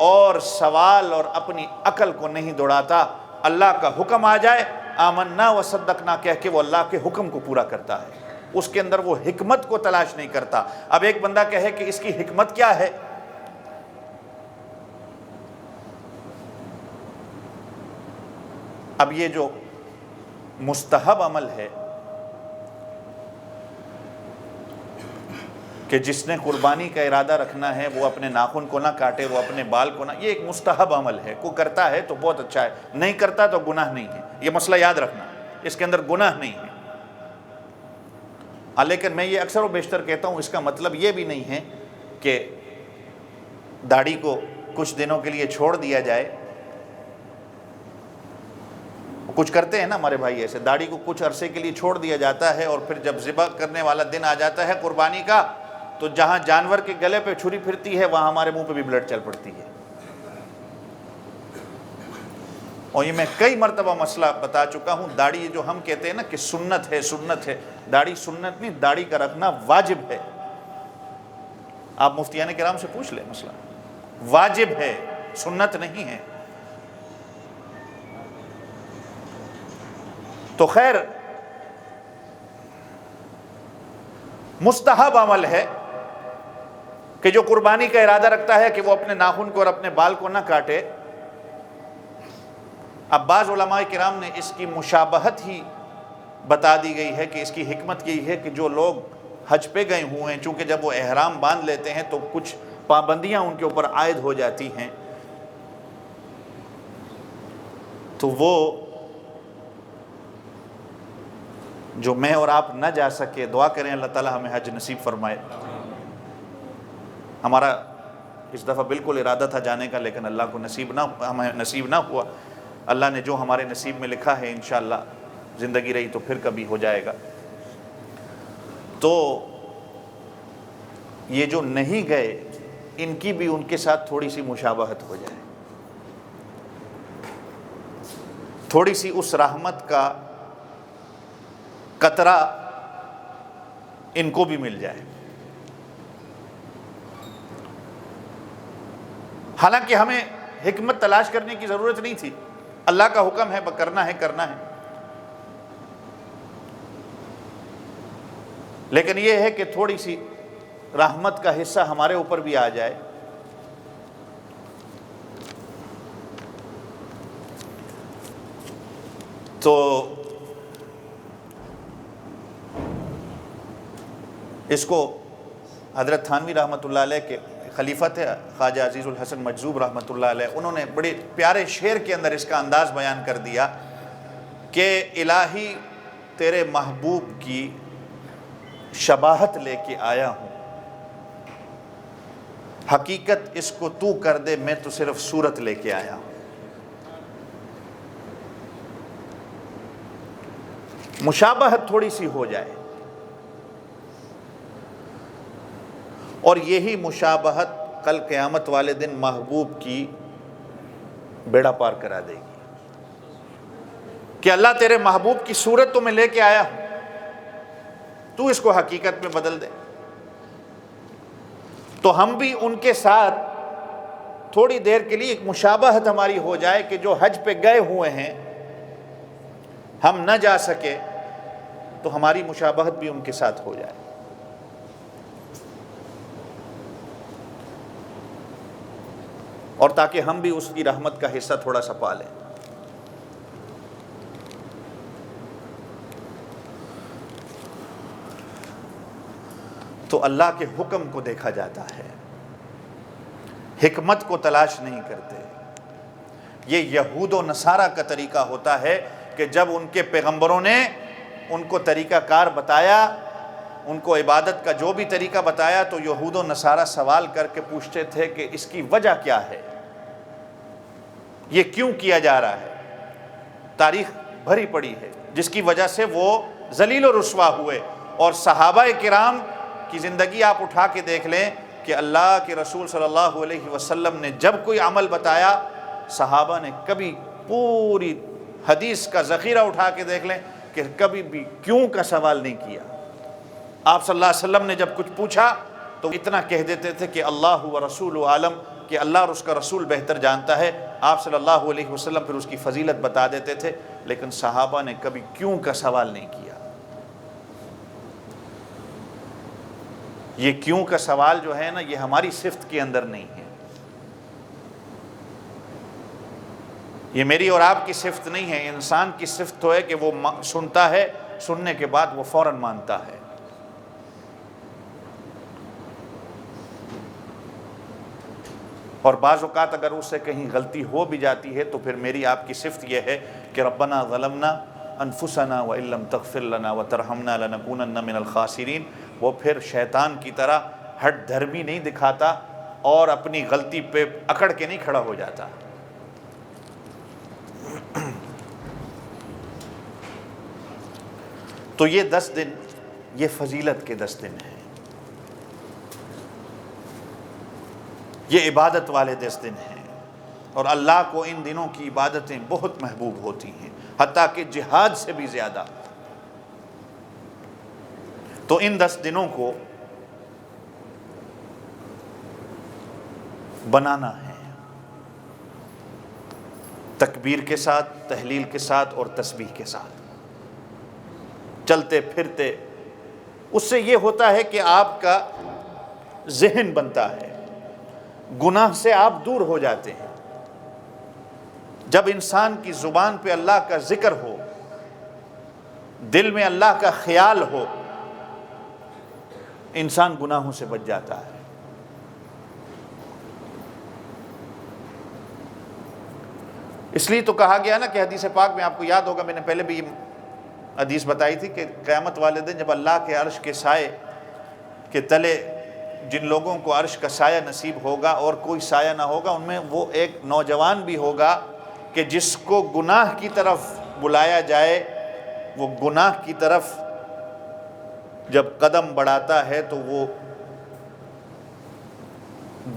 اور سوال اور اپنی عقل کو نہیں دوڑاتا۔ اللہ کا حکم آ جائے، آمنا و صدقنا کہہ کے وہ اللہ کے حکم کو پورا کرتا ہے، اس کے اندر وہ حکمت کو تلاش نہیں کرتا۔ اب ایک بندہ کہے کہ اس کی حکمت کیا ہے؟ اب یہ جو مستحب عمل ہے کہ جس نے قربانی کا ارادہ رکھنا ہے وہ اپنے ناخن کو نہ کاٹے، وہ اپنے بال کو نہ، یہ ایک مستحب عمل ہے، کوئی کرتا ہے تو بہت اچھا ہے، نہیں کرتا تو گناہ نہیں ہے، یہ مسئلہ یاد رکھنا، اس کے اندر گناہ نہیں ہے۔ لیکن میں یہ اکثر و بیشتر کہتا ہوں، اس کا مطلب یہ بھی نہیں ہے کہ داڑھی کو کچھ دنوں کے لیے چھوڑ دیا جائے۔ کچھ کرتے ہیں نا ہمارے بھائی ایسے، داڑھی کو کچھ عرصے کے لیے چھوڑ دیا جاتا ہے اور پھر جب ذبح کرنے والا دن آ جاتا ہے قربانی کا، تو جہاں جانور کے گلے پہ چھری پھرتی ہے وہاں ہمارے منہ پہ بھی بلڈ چل پڑتی ہے۔ اور یہ میں کئی مرتبہ مسئلہ بتا چکا ہوں، داڑھی جو ہم کہتے ہیں نا کہ سنت ہے، سنت ہے، داڑھی سنت نہیں، داڑھی کا رکھنا واجب ہے۔ آپ مفتیان کرام سے پوچھ لیں، مسئلہ واجب ہے، سنت نہیں ہے۔ تو خیر مستحب عمل ہے کہ جو قربانی کا ارادہ رکھتا ہے کہ وہ اپنے ناخن کو اور اپنے بال کو نہ کاٹے۔ اب بعض علماء کرام نے اس کی مشابہت ہی بتا دی گئی ہے کہ اس کی حکمت یہی ہے کہ جو لوگ حج پہ گئے ہوئے ہیں، چونکہ جب وہ احرام باندھ لیتے ہیں تو کچھ پابندیاں ان کے اوپر عائد ہو جاتی ہیں، تو وہ جو میں اور آپ نہ جا سکے، دعا کریں اللہ تعالی ہمیں حج نصیب فرمائے۔ ہمارا اس دفعہ بالکل ارادہ تھا جانے کا، لیکن اللہ کو ہمیں نصیب نہ ہوا۔ اللہ نے جو ہمارے نصیب میں لکھا ہے انشاءاللہ زندگی رہی تو پھر کبھی ہو جائے گا۔ تو یہ جو نہیں گئے، ان کی بھی ان کے ساتھ تھوڑی سی مشابہت ہو جائے، تھوڑی سی اس رحمت کا قطرہ ان کو بھی مل جائے۔ حالانکہ ہمیں حکمت تلاش کرنے کی ضرورت نہیں تھی، اللہ کا حکم ہے، کرنا ہے کرنا ہے، لیکن یہ ہے کہ تھوڑی سی رحمت کا حصہ ہمارے اوپر بھی آ جائے۔ تو اس کو حضرت تھانوی رحمۃ اللہ علیہ کے خلیفہ تھے خواجہ عزیز الحسن مجذوب رحمۃ اللہ علیہ، انہوں نے بڑے پیارے شعر کے اندر اس کا انداز بیان کر دیا کہ الہی تیرے محبوب کی شباہت لے کے آیا ہوں، حقیقت اس کو تو کر دے، میں تو صرف صورت لے کے آیا ہوں۔ مشابہت تھوڑی سی ہو جائے، اور یہی مشابہت کل قیامت والے دن محبوب کی بیڑا پار کرا دے گی کہ اللہ تیرے محبوب کی صورت تو میں لے کے آیا ہوں، تو اس کو حقیقت میں بدل دے۔ تو ہم بھی ان کے ساتھ تھوڑی دیر کے لیے ایک مشابہت ہماری ہو جائے کہ جو حج پہ گئے ہوئے ہیں، ہم نہ جا سکے تو ہماری مشابہت بھی ان کے ساتھ ہو جائے۔ اور تاکہ ہم بھی اس کی رحمت کا حصہ تھوڑا سا پا لیں۔ تو اللہ کے حکم کو دیکھا جاتا ہے، حکمت کو تلاش نہیں کرتے۔ یہ یہود و نصارہ کا طریقہ ہوتا ہے کہ جب ان کے پیغمبروں نے ان کو طریقہ کار بتایا، ان کو عبادت کا جو بھی طریقہ بتایا، تو یہود و نصارہ سوال کر کے پوچھتے تھے کہ اس کی وجہ کیا ہے، یہ کیوں کیا جا رہا ہے۔ تاریخ بھری پڑی ہے جس کی وجہ سے وہ ذلیل و رسوا ہوئے۔ اور صحابہ کرام کی زندگی آپ اٹھا کے دیکھ لیں کہ اللہ کے رسول صلی اللہ علیہ وسلم نے جب کوئی عمل بتایا، صحابہ نے کبھی پوری حدیث کا ذخیرہ اٹھا کے دیکھ لیں کہ کبھی بھی کیوں کا سوال نہیں کیا۔ آپ صلی اللہ علیہ وسلم نے جب کچھ پوچھا تو اتنا کہہ دیتے تھے کہ اللہ و رسول عالم، کہ اللہ اور اس کا رسول بہتر جانتا ہے۔ آپ صلی اللہ علیہ وسلم پھر اس کی فضیلت بتا دیتے تھے، لیکن صحابہ نے کبھی کیوں کا سوال نہیں کیا۔ یہ کیوں کا سوال جو ہے نا، یہ ہماری صفت کے اندر نہیں ہے، یہ میری اور آپ کی صفت نہیں ہے۔ انسان کی صفت تو ہے کہ وہ سنتا ہے، سننے کے بعد وہ فوراً مانتا ہے۔ اور بعض اوقات اگر اس سے کہیں غلطی ہو بھی جاتی ہے تو پھر میری آپ کی صفت یہ ہے کہ ربنا ظلمنا انفسنا وان لم تغفر لنا وترحمنا لنکونن من الخاسرین۔ وہ پھر شیطان کی طرح ہٹ دھرمی نہیں دکھاتا اور اپنی غلطی پہ اکڑ کے نہیں کھڑا ہو جاتا۔ تو یہ 10 دن یہ فضیلت کے 10 دن ہیں، یہ عبادت والے 10 دن ہیں، اور اللہ کو ان دنوں کی عبادتیں بہت محبوب ہوتی ہیں، حتیٰ کہ جہاد سے بھی زیادہ۔ تو ان 10 دنوں کو بنانا ہے تکبیر کے ساتھ، تحلیل کے ساتھ اور تسبیح کے ساتھ، چلتے پھرتے۔ اس سے یہ ہوتا ہے کہ آپ کا ذہن بنتا ہے، گناہ سے آپ دور ہو جاتے ہیں۔ جب انسان کی زبان پہ اللہ کا ذکر ہو، دل میں اللہ کا خیال ہو، انسان گناہوں سے بچ جاتا ہے۔ اس لیے تو کہا گیا نا کہ حدیث پاک میں آپ کو یاد ہوگا، میں نے پہلے بھی حدیث بتائی تھی کہ قیامت والے دن جب اللہ کے عرش کے سائے کے تلے جن لوگوں کو عرش کا سایہ نصیب ہوگا اور کوئی سایہ نہ ہوگا، ان میں وہ ایک نوجوان بھی ہوگا کہ جس کو گناہ کی طرف بلایا جائے، وہ گناہ کی طرف جب قدم بڑھاتا ہے تو وہ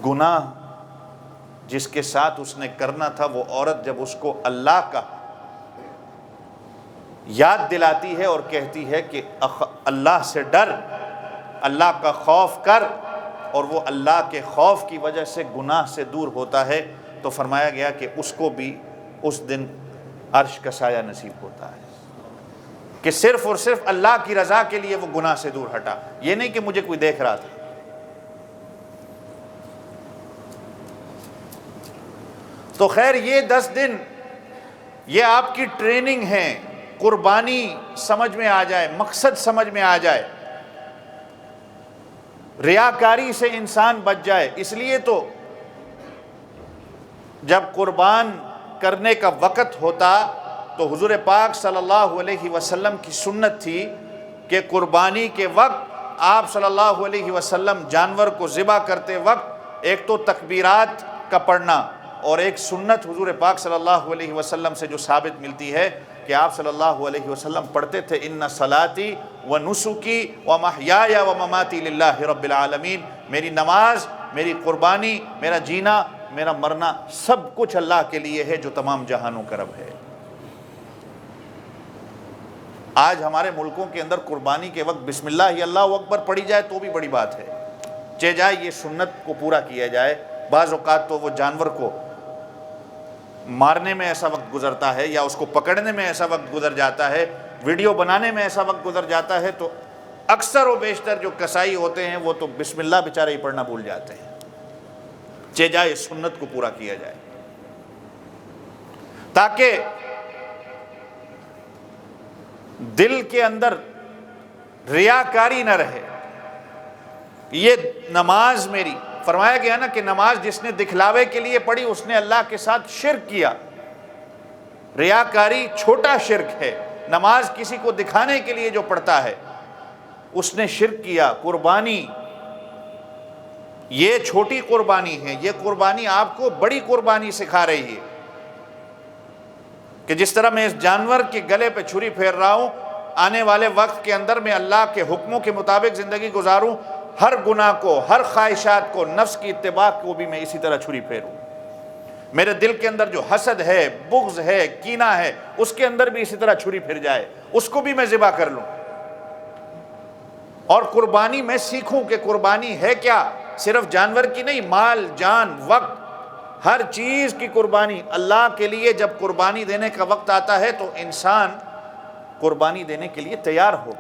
گناہ جس کے ساتھ اس نے کرنا تھا، وہ عورت جب اس کو اللہ کا یاد دلاتی ہے اور کہتی ہے کہ اللہ سے ڈر، اللہ کا خوف کر، اور وہ اللہ کے خوف کی وجہ سے گناہ سے دور ہوتا ہے، تو فرمایا گیا کہ اس کو بھی اس دن عرش کا سایہ نصیب ہوتا ہے، کہ صرف اور صرف اللہ کی رضا کے لیے وہ گناہ سے دور ہٹا، یہ نہیں کہ مجھے کوئی دیکھ رہا تھا۔ تو خیر یہ 10 دن یہ آپ کی ٹریننگ ہے، قربانی سمجھ میں آ جائے، مقصد سمجھ میں آ جائے، ریاکاری سے انسان بچ جائے۔ اس لیے تو جب قربان کرنے کا وقت ہوتا تو حضور پاک صلی اللہ علیہ وسلم کی سنت تھی کہ قربانی کے وقت آپ صلی اللہ علیہ وسلم جانور کو ذبح کرتے وقت ایک تو تکبیرات کا پڑھنا، اور ایک سنت حضور پاک صلی اللہ علیہ وسلم سے جو ثابت ملتی ہے کہ آپ صلی اللہ علیہ وسلم پڑھتے تھے ان صلاتی و نسکی و محیای و مماتی للہ رب العالمین، میری نماز، میری قربانی، میرا جینا، میرا مرنا، سب کچھ اللہ کے لیے ہے جو تمام جہانوں کا رب ہے۔ آج ہمارے ملکوں کے اندر قربانی کے وقت بسم اللہ اللہ اکبر پڑھی جائے تو بھی بڑی بات ہے، چہ جائے یہ سنت کو پورا کیا جائے۔ بعض اوقات تو وہ جانور کو مارنے میں ایسا وقت گزرتا ہے یا اس کو پکڑنے میں ایسا وقت گزر جاتا ہے، ویڈیو بنانے میں ایسا وقت گزر جاتا ہے، تو اکثر و بیشتر جو کسائی ہوتے ہیں وہ تو بسم اللہ بیچارے ہی پڑھنا بھول جاتے ہیں۔ چہ جائے سنت کو پورا کیا جائے تاکہ دل کے اندر ریاکاری نہ رہے، یہ نماز میری، فرمایا گیا نا کہ نماز جس نے دکھلاوے کے لیے پڑھی اس نے اللہ کے ساتھ شرک کیا۔ ریاکاری چھوٹا شرک ہے، نماز کسی کو دکھانے کے لیے جو پڑھتا ہے اس نے شرک کیا۔ قربانی یہ چھوٹی قربانی ہے، یہ قربانی آپ کو بڑی قربانی سکھا رہی ہے کہ جس طرح میں اس جانور کے گلے پہ چھری پھیر رہا ہوں، آنے والے وقت کے اندر میں اللہ کے حکموں کے مطابق زندگی گزاروں، ہر گناہ کو، ہر خواہشات کو، نفس کی اتباع کو بھی میں اسی طرح چھری پھیروں۔ میرے دل کے اندر جو حسد ہے، بغض ہے، کینہ ہے، اس کے اندر بھی اسی طرح چھری پھر جائے، اس کو بھی میں ذبح کر لوں۔ اور قربانی میں سیکھوں کہ قربانی ہے کیا، صرف جانور کی نہیں، مال، جان، وقت، ہر چیز کی قربانی۔ اللہ کے لیے جب قربانی دینے کا وقت آتا ہے تو انسان قربانی دینے کے لیے تیار ہو۔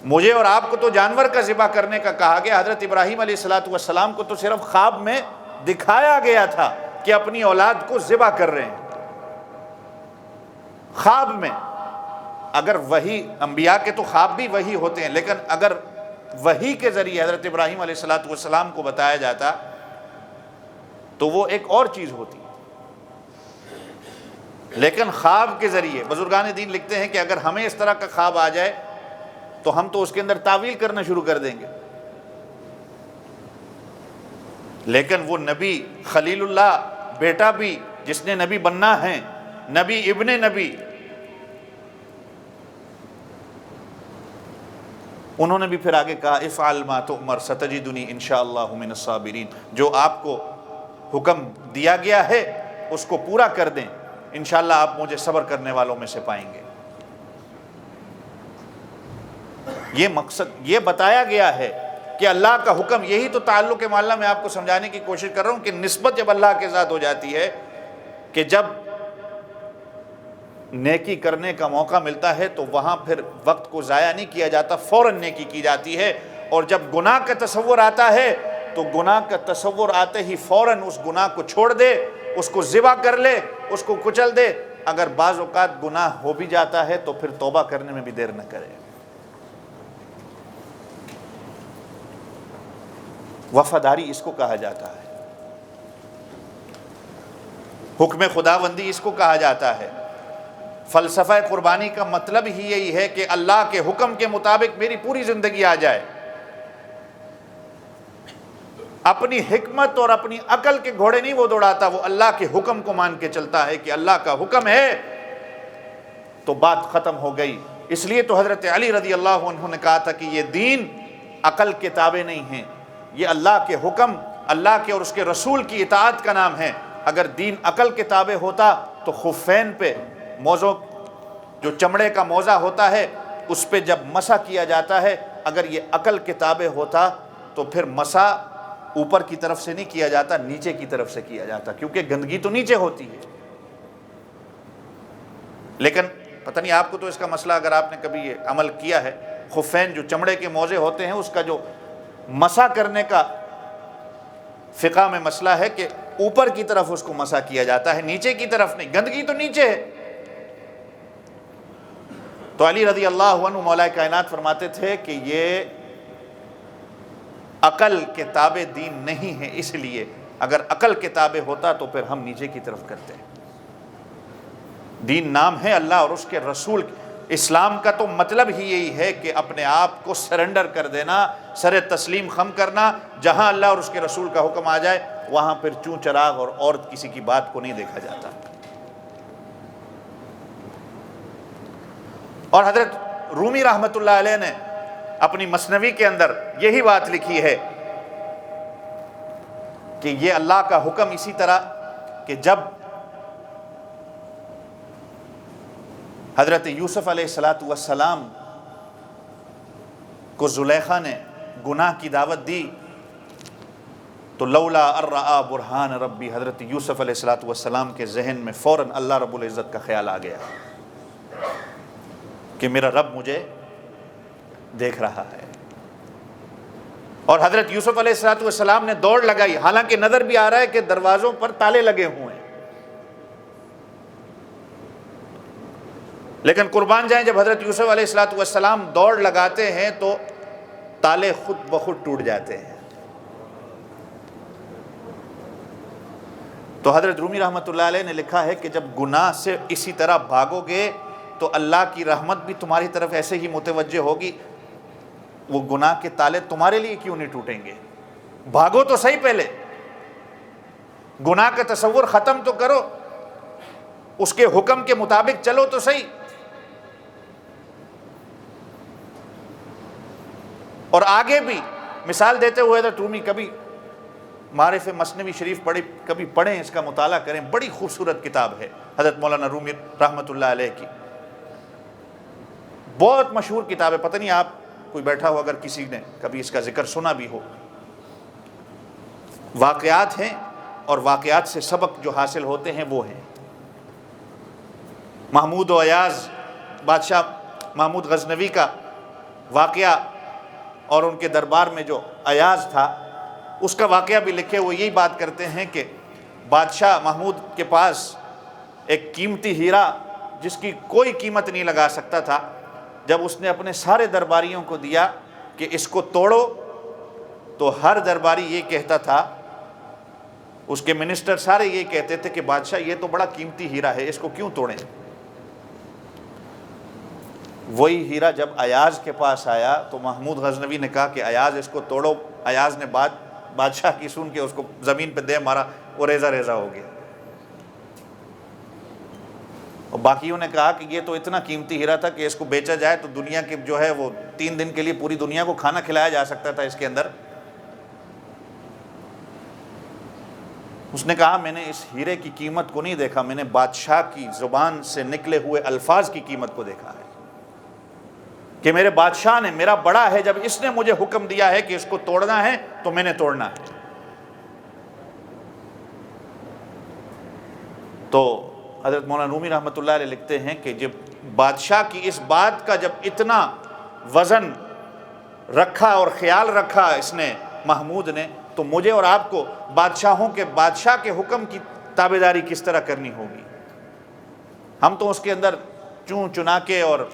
مجھے اور آپ کو تو جانور کا ذبح کرنے کا کہا گیا، حضرت ابراہیم علیہ السلام کو تو صرف خواب میں دکھایا گیا تھا کہ اپنی اولاد کو ذبح کر رہے ہیں، خواب میں۔ اگر وحی، انبیاء کے تو خواب بھی وحی ہوتے ہیں، لیکن اگر وحی کے ذریعے حضرت ابراہیم علیہ السلام کو بتایا جاتا تو وہ ایک اور چیز ہوتی۔ لیکن خواب کے ذریعے بزرگان دین لکھتے ہیں کہ اگر ہمیں اس طرح کا خواب آ جائے تو ہم تو اس کے اندر تعویل کرنا شروع کر دیں گے۔ لیکن وہ نبی خلیل اللہ بیٹا بھی جس نے نبی بننا ہے، نبی ابن نبی، انہوں نے بھی پھر آگے کہا افعل ما تؤمر ستجدنی انشاءاللہ من الصابرین، جو آپ کو حکم دیا گیا ہے اس کو پورا کر دیں، انشاءاللہ آپ مجھے صبر کرنے والوں میں سے پائیں گے۔ یہ مقصد یہ بتایا گیا ہے کہ اللہ کا حکم، یہی تو تعلق معلّہ میں آپ کو سمجھانے کی کوشش کر رہا ہوں کہ نسبت جب اللہ کے ذات ہو جاتی ہے کہ جب نیکی کرنے کا موقع ملتا ہے تو وہاں پھر وقت کو ضائع نہیں کیا جاتا، فوراً نیکی کی جاتی ہے۔ اور جب گناہ کا تصور آتا ہے تو گناہ کا تصور آتے ہی فوراً اس گناہ کو چھوڑ دے، اس کو ذبح کر لے، اس کو کچل دے۔ اگر بعض اوقات گناہ ہو بھی جاتا ہے تو پھر توبہ کرنے میں بھی دیر نہ کرے۔ وفاداری اس کو کہا جاتا ہے، حکم خداوندی اس کو کہا جاتا ہے۔ فلسفہ قربانی کا مطلب ہی یہی ہے کہ اللہ کے حکم کے مطابق میری پوری زندگی آ جائے، اپنی حکمت اور اپنی عقل کے گھوڑے نہیں وہ دوڑاتا، وہ اللہ کے حکم کو مان کے چلتا ہے کہ اللہ کا حکم ہے تو بات ختم ہو گئی۔ اس لیے تو حضرت علی رضی اللہ عنہ نے کہا تھا کہ یہ دین عقل کے تابع نہیں ہیں، یہ اللہ کے حکم، اللہ کے اور اس کے رسول کی اطاعت کا نام ہے۔ اگر دین عقل کے تابع ہوتا تو خفین پہ موزوں، جو چمڑے کا موزہ ہوتا ہے اس پہ جب مسح کیا جاتا ہے، اگر یہ عقل کے تابع ہوتا تو پھر مسح اوپر کی طرف سے نہیں کیا جاتا، نیچے کی طرف سے کیا جاتا، کیونکہ گندگی تو نیچے ہوتی ہے۔ لیکن پتہ نہیں آپ کو تو اس کا مسئلہ، اگر آپ نے کبھی یہ عمل کیا ہے، خفین جو چمڑے کے موزے ہوتے ہیں اس کا جو مسح کرنے کا فقہ میں مسئلہ ہے کہ اوپر کی طرف اس کو مسح کیا جاتا ہے، نیچے کی طرف نہیں، گندگی تو نیچے ہے۔ تو علی رضی اللہ عنہ مولا کائنات فرماتے تھے کہ یہ عقل کے تابع دین نہیں ہے، اس لیے اگر عقل کے تابع ہوتا تو پھر ہم نیچے کی طرف کرتے ہیں۔ دین نام ہے اللہ اور اس کے رسول۔ اسلام کا تو مطلب ہی یہی ہے کہ اپنے آپ کو سرنڈر کر دینا، سر تسلیم خم کرنا، جہاں اللہ اور اس کے رسول کا حکم آ جائے وہاں پھر چون چراغ اور عورت کسی کی بات کو نہیں دیکھا جاتا۔ اور حضرت رومی رحمۃ اللہ علیہ نے اپنی مثنوی کے اندر یہی بات لکھی ہے کہ یہ اللہ کا حکم اسی طرح کہ جب حضرت یوسف علیہ السلام کو زلیخا نے گناہ کی دعوت دی تو لولا ارآ برہان ربی، حضرت یوسف علیہ السلام کے ذہن میں فوراً اللہ رب العزت کا خیال آ گیا کہ میرا رب مجھے دیکھ رہا ہے۔ اور حضرت یوسف علیہ السلام نے دوڑ لگائی، حالانکہ نظر بھی آ رہا ہے کہ دروازوں پر تالے لگے ہوئے ہیں، لیکن قربان جائیں جب حضرت یوسف علیہ السلام دوڑ لگاتے ہیں تو تالے خود بخود ٹوٹ جاتے ہیں۔ تو حضرت رومی رحمۃ اللہ علیہ نے لکھا ہے کہ جب گناہ سے اسی طرح بھاگو گے تو اللہ کی رحمت بھی تمہاری طرف ایسے ہی متوجہ ہوگی، وہ گناہ کے تالے تمہارے لیے کیوں نہیں ٹوٹیں گے؟ بھاگو تو صحیح، پہلے گناہ کا تصور ختم تو کرو، اس کے حکم کے مطابق چلو تو صحیح۔ اور آگے بھی مثال دیتے ہوئے حضرت رومی، کبھی معارف مثنوی شریف کبھی پڑھیں، اس کا مطالعہ کریں، بڑی خوبصورت کتاب ہے حضرت مولانا رومی رحمۃ اللہ علیہ کی، بہت مشہور کتاب ہے۔ پتہ نہیں آپ کوئی بیٹھا ہو اگر کسی نے کبھی اس کا ذکر سنا بھی ہو۔ واقعات ہیں اور واقعات سے سبق جو حاصل ہوتے ہیں وہ ہیں۔ محمود و ایاز، بادشاہ محمود غزنوی کا واقعہ، اور ان کے دربار میں جو ایاز تھا اس کا واقعہ بھی لکھے وہ یہی بات کرتے ہیں کہ بادشاہ محمود کے پاس ایک قیمتی ہیرا جس کی کوئی قیمت نہیں لگا سکتا تھا، جب اس نے اپنے سارے درباریوں کو دیا کہ اس کو توڑو، تو ہر درباری یہ کہتا تھا، اس کے منسٹر سارے یہ کہتے تھے کہ بادشاہ یہ تو بڑا قیمتی ہیرا ہے، اس کو کیوں توڑیں؟ وہی ہیرا جب ایاز کے پاس آیا تو محمود غزنوی نے کہا کہ ایاز اس کو توڑو۔ ایاز نے بادشاہ کی سن کے اس کو زمین پہ دے مارا، وہ ریزہ ریزہ ہو گیا۔ اور باقیوں نے کہا کہ یہ تو اتنا قیمتی ہیرا تھا کہ اس کو بیچا جائے تو دنیا کے جو ہے وہ 3 دن کے لیے پوری دنیا کو کھانا کھلایا جا سکتا تھا اس کے اندر۔ اس نے کہا میں نے اس ہیرے کی قیمت کو نہیں دیکھا، میں نے بادشاہ کی زبان سے نکلے ہوئے الفاظ کی قیمت کو دیکھا ہے کہ میرے بادشاہ نے، میرا بڑا ہے، جب اس نے مجھے حکم دیا ہے کہ اس کو توڑنا ہے تو میں نے توڑنا ہے۔ تو حضرت مولانا رومی رحمۃ اللہ علیہ لکھتے ہیں کہ جب بادشاہ کی اس بات کا جب اتنا وزن رکھا اور خیال رکھا اس نے، محمود نے، تو مجھے اور آپ کو بادشاہ کے حکم کی تابعداری کس طرح کرنی ہوگی؟ ہم تو اس کے اندر چون چنا کے اور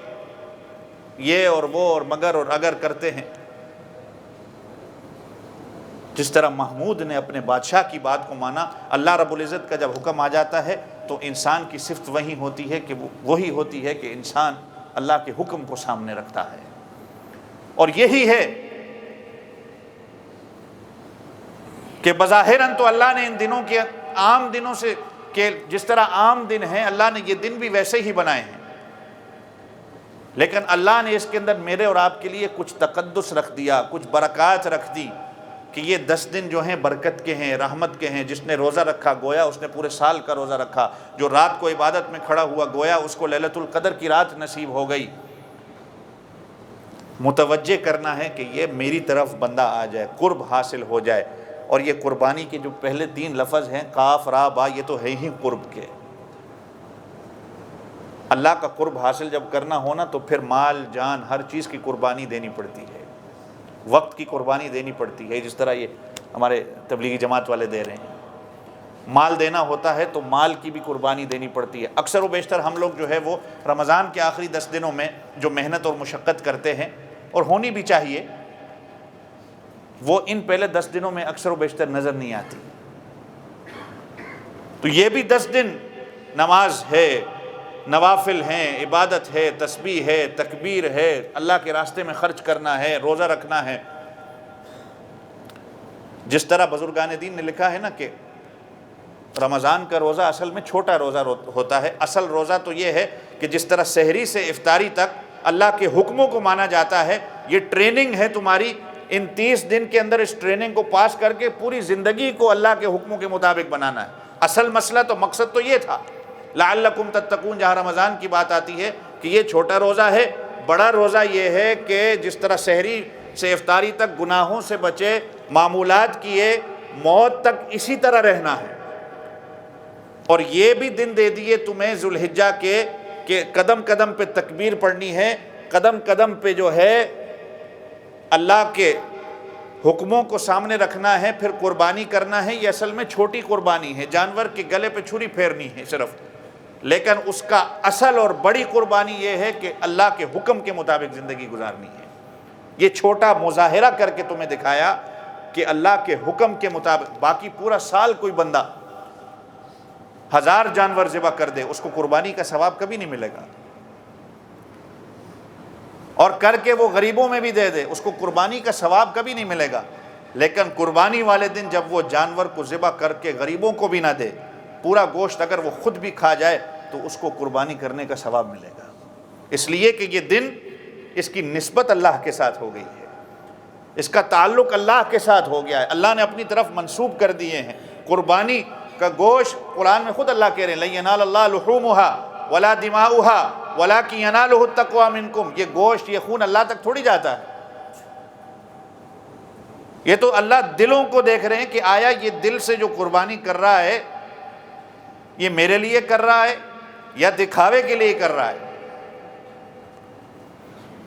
یہ اور وہ اور مگر اور اگر کرتے ہیں۔ جس طرح محمود نے اپنے بادشاہ کی بات کو مانا، اللہ رب العزت کا جب حکم آ جاتا ہے تو انسان کی صفت وہی ہوتی ہے کہ وہی ہوتی ہے کہ انسان اللہ کے حکم کو سامنے رکھتا ہے۔ اور یہی ہے کہ بظاہراً تو اللہ نے ان دنوں کے عام دنوں سے، کہ جس طرح عام دن ہیں اللہ نے یہ دن بھی ویسے ہی بنائے ہیں، لیکن اللہ نے اس کے اندر میرے اور آپ کے لیے کچھ تقدس رکھ دیا، کچھ برکات رکھ دی کہ یہ 10 دن جو ہیں برکت کے ہیں، رحمت کے ہیں۔ جس نے روزہ رکھا گویا اس نے پورے سال کا روزہ رکھا، جو رات کو عبادت میں کھڑا ہوا گویا اس کو لیلۃ القدر کی رات نصیب ہو گئی۔ متوجہ کرنا ہے کہ یہ میری طرف بندہ آ جائے، قرب حاصل ہو جائے۔ اور یہ قربانی کے جو پہلے 3 لفظ ہیں قاف را با، یہ تو ہے ہی قرب کے۔ اللہ کا قرب حاصل جب کرنا ہونا تو پھر مال جان ہر چیز کی قربانی دینی پڑتی ہے، وقت کی قربانی دینی پڑتی ہے، جس طرح یہ ہمارے تبلیغی جماعت والے دے رہے ہیں۔ مال دینا ہوتا ہے تو مال کی بھی قربانی دینی پڑتی ہے۔ اکثر و بیشتر ہم لوگ جو ہے وہ رمضان کے آخری 10 دنوں میں جو محنت اور مشقت کرتے ہیں، اور ہونی بھی چاہیے، وہ ان پہلے 10 دنوں میں اکثر و بیشتر نظر نہیں آتی۔ تو یہ بھی 10 دن نماز ہے، نوافل ہیں، عبادت ہے، تسبیح ہے، تکبیر ہے، اللہ کے راستے میں خرچ کرنا ہے، روزہ رکھنا ہے۔ جس طرح بزرگان دین نے لکھا ہے نا کہ رمضان کا روزہ اصل میں چھوٹا روزہ ہوتا ہے۔ اصل روزہ تو یہ ہے کہ جس طرح سحری سے افطاری تک اللہ کے حکموں کو مانا جاتا ہے، یہ ٹریننگ ہے تمہاری، ان 30 دن کے اندر اس ٹریننگ کو پاس کر کے پوری زندگی کو اللہ کے حکموں کے مطابق بنانا ہے۔ اصل مسئلہ تو مقصد تو یہ تھا، لعلکم تتقون، جہاں رمضان کی بات آتی ہے کہ یہ چھوٹا روزہ ہے۔ بڑا روزہ یہ ہے کہ جس طرح سحری سے افطاری تک گناہوں سے بچے، معمولات کیے، موت تک اسی طرح رہنا ہے۔ اور یہ بھی دن دے دیے تمہیں ذوالحجہ کے کہ قدم قدم پہ تکبیر پڑھنی ہے، قدم قدم پہ جو ہے اللہ کے حکموں کو سامنے رکھنا ہے، پھر قربانی کرنا ہے۔ یہ اصل میں چھوٹی قربانی ہے، جانور کے گلے پہ چھری پھیرنی ہے صرف، لیکن اس کا اصل اور بڑی قربانی یہ ہے کہ اللہ کے حکم کے مطابق زندگی گزارنی ہے۔ یہ چھوٹا مظاہرہ کر کے تمہیں دکھایا کہ اللہ کے حکم کے مطابق باقی پورا سال کوئی بندہ 1000 جانور ذبح کر دے، اس کو قربانی کا ثواب کبھی نہیں ملے گا، اور کر کے وہ غریبوں میں بھی دے دے، اس کو قربانی کا ثواب کبھی نہیں ملے گا، لیکن قربانی والے دن جب وہ جانور کو ذبح کر کے غریبوں کو بھی نہ دے، پورا گوشت اگر وہ خود بھی کھا جائے تو اس کو قربانی کرنے کا ثواب ملے گا، اس لیے کہ یہ دن اس کی نسبت اللہ کے ساتھ ہو گئی ہے، اس کا تعلق اللہ کے ساتھ ہو گیا ہے، اللہ نے اپنی طرف منسوب کر دیے ہیں۔ قربانی کا گوشت قرآن میں خود اللہ کہہ رہے ہیں لَن يَنَالَ اللَّهَ لُحُومُهَا وَلَا دِمَاؤُهَا وَلَكِنْ يَنَالُهُ التَّقْوَىٰ مِنْكُمْ، یہ گوشت یہ خون اللہ تک تھوڑی جاتا ہے، یہ تو اللہ دلوں کو دیکھ رہے ہیں کہ آیا یہ دل سے جو قربانی کر رہا ہے یہ میرے لیے کر رہا ہے یا دکھاوے کے لیے کر رہا ہے۔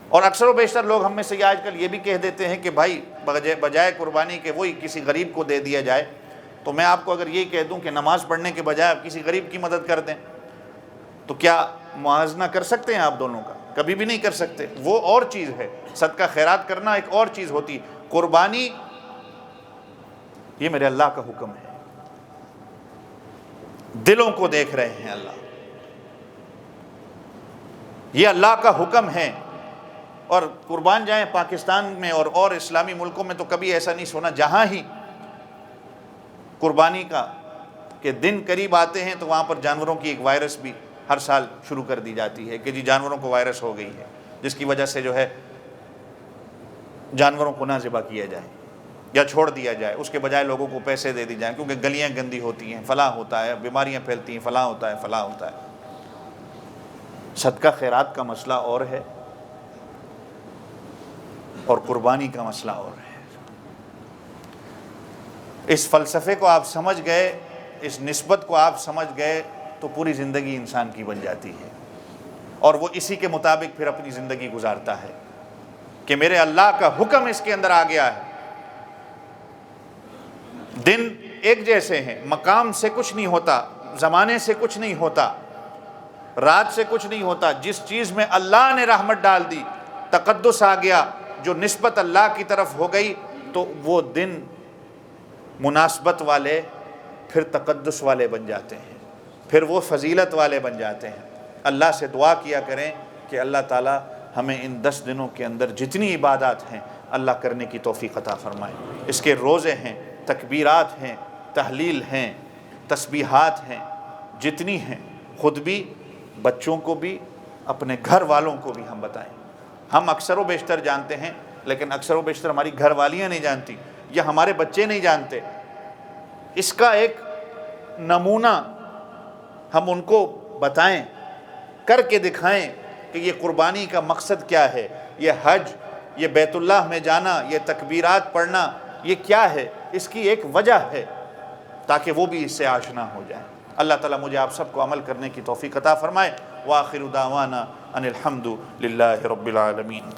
اور اکثر و بیشتر لوگ ہم میں سے آج کل یہ بھی کہہ دیتے ہیں کہ بھائی بجائے قربانی کے وہی کسی غریب کو دے دیا جائے، تو میں آپ کو اگر یہ کہہ دوں کہ نماز پڑھنے کے بجائے آپ کسی غریب کی مدد کر دیں تو کیا موازنہ کر سکتے ہیں آپ دونوں کا؟ کبھی بھی نہیں کر سکتے، وہ اور چیز ہے، صدقہ خیرات کرنا ایک اور چیز ہوتی ہے، قربانی یہ میرے اللہ کا حکم ہے، دلوں کو دیکھ رہے ہیں اللہ، یہ اللہ کا حکم ہے۔ اور قربان جائیں پاکستان میں اور اسلامی ملکوں میں تو کبھی ایسا نہیں سنا، جہاں ہی قربانی کا کہ دن قریب آتے ہیں تو وہاں پر جانوروں کی ایک وائرس بھی ہر سال شروع کر دی جاتی ہے کہ جی جانوروں کو وائرس ہو گئی ہے، جس کی وجہ سے جو ہے جانوروں کو نہ ذبح کیا جائے یا چھوڑ دیا جائے، اس کے بجائے لوگوں کو پیسے دے دی جائیں کیونکہ گلیاں گندی ہوتی ہیں، فلاں ہوتا ہے، بیماریاں پھیلتی ہیں، فلاں ہوتا ہے، فلاں ہوتا ہے۔ صدقہ خیرات کا مسئلہ اور ہے اور قربانی کا مسئلہ اور ہے۔ اس فلسفے کو آپ سمجھ گئے، اس نسبت کو آپ سمجھ گئے تو پوری زندگی انسان کی بن جاتی ہے، اور وہ اسی کے مطابق پھر اپنی زندگی گزارتا ہے کہ میرے اللہ کا حکم اس کے اندر آ گیا ہے۔ دن ایک جیسے ہیں، مقام سے کچھ نہیں ہوتا، زمانے سے کچھ نہیں ہوتا، رات سے کچھ نہیں ہوتا، جس چیز میں اللہ نے رحمت ڈال دی، تقدس آ گیا، جو نسبت اللہ کی طرف ہو گئی، تو وہ دن مناسبت والے پھر تقدس والے بن جاتے ہیں، پھر وہ فضیلت والے بن جاتے ہیں۔ اللہ سے دعا کیا کریں کہ اللہ تعالی ہمیں ان 10 دنوں کے اندر جتنی عبادات ہیں اللہ کرنے کی توفیق عطا فرمائے۔ اس کے روزے ہیں، تکبیرات ہیں، تحلیل ہیں، تسبیحات ہیں، جتنی ہیں، خود بھی، بچوں کو بھی، اپنے گھر والوں کو بھی ہم بتائیں۔ ہم اکثر و بیشتر جانتے ہیں لیکن اکثر و بیشتر ہماری گھر والیاں نہیں جانتی یا ہمارے بچے نہیں جانتے۔ اس کا ایک نمونہ ہم ان کو بتائیں، کر کے دکھائیں کہ یہ قربانی کا مقصد کیا ہے، یہ حج، یہ بیت اللہ میں جانا، یہ تکبیرات پڑھنا، یہ کیا ہے، اس کی ایک وجہ ہے، تاکہ وہ بھی اس سے آشنا ہو جائیں۔ اللہ تعالیٰ مجھے آپ سب کو عمل کرنے کی توفیق عطا فرمائے۔ وآخر دعوانا ان الحمد للہ رب العالمین۔